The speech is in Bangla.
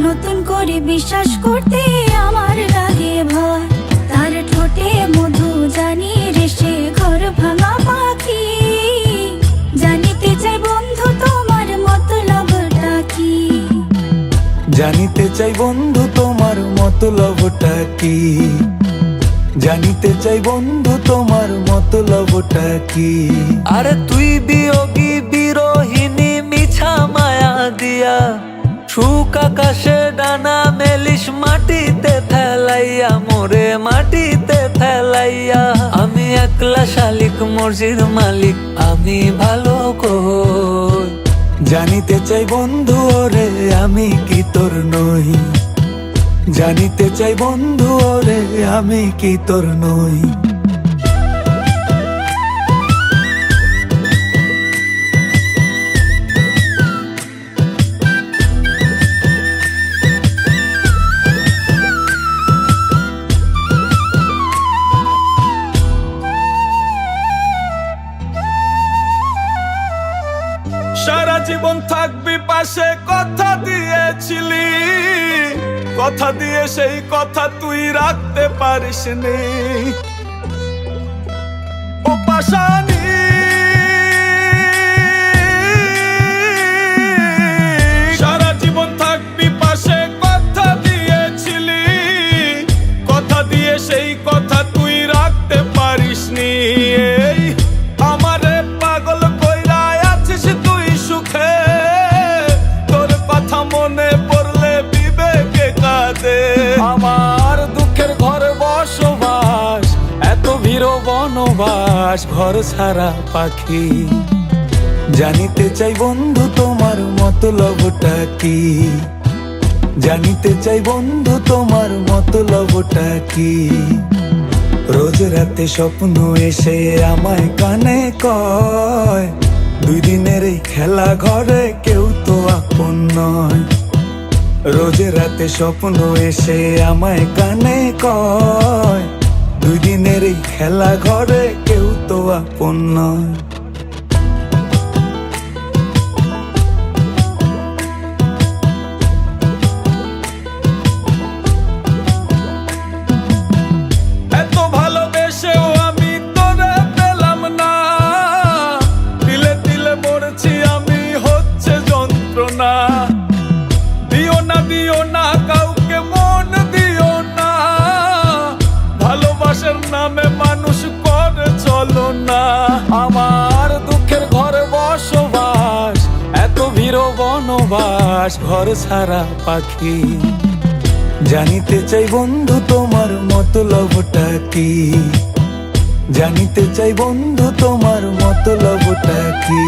নতুন করে বিশ্বাস করতে আমার লাগে ভয়। তার ঠোঁটে মধু জানি রে সে ঘর ভাঙা পাখি। জানিতে চাই বন্ধু তোমার মতলবটা কি। জানিতে চাই বন্ধু তোমার মতলবটা কি। জানিতে চাই বন্ধু তোমার মতলবটা কি। আরে তুই বিয়োগী বিরোহিনী মিছা মায়া দিয়া সুখ আকাশে ডানা মেলিস মাটিতে ফেলাইয়া মোরে মাটিতে ফেলাইয়া। আমি একলা শালিক মর্জির মালিক আমি ভালো কই। জানিতে চাই বন্ধু ওরে আমি কি তোর নই। জানিতে চাই বন্ধু ওরে আমি কি তোর নই। সারা জীবন থাকবি পাশে কথা দিয়েছিলি। কথা দিয়ে সেই কথা তুই রাখতে পারিস নি। ও পাশানি সারা জীবন থাকবি পাশে কথা দিয়েছিলি। কথা দিয়ে সেই কথা তুই রাখতে পারিস নি। আমারে পাগল কইরা আছিস তুই সুখে। তোর কথা মনে পড়লে বিবেকে কাঁদে। আমার দুঃখের ঘরে বসবাস এত ভিড় বনবাস ঘর ছাড়া পাখি। জানিতে চাই বন্ধু তোমার মতলবটা কি। জানিতে চাই বন্ধু তোমার মতলবটা কি। রোজ রাতে স্বপ্ন এসে আমায় কানে কয় দুই দিনের এই খেলা ঘরে কেউ তো আপন নয়। রোজ রাতে স্বপ্ন এসে আমায় কানে কয় দুই দিনের এই খেলা ঘরে কেউ তো আপন নয়। এত ভালোবেসেও আমি তোরে পেলাম না। দিলে দিলে মরছি আমি হচ্ছে যন্ত্রণা। দিও না কাউকে মন দিও না। ভালোবাসার নামে মানুষ করে চলো না। আমার দুঃখের ঘরে বসবাস এত ভিড় বনবাস ঘর ছাড়া পাখি। জানিতে চাই বন্ধু তোমার মতলবটা কি। জানিতে চাই বন্ধু তোমার মতলবটা কি।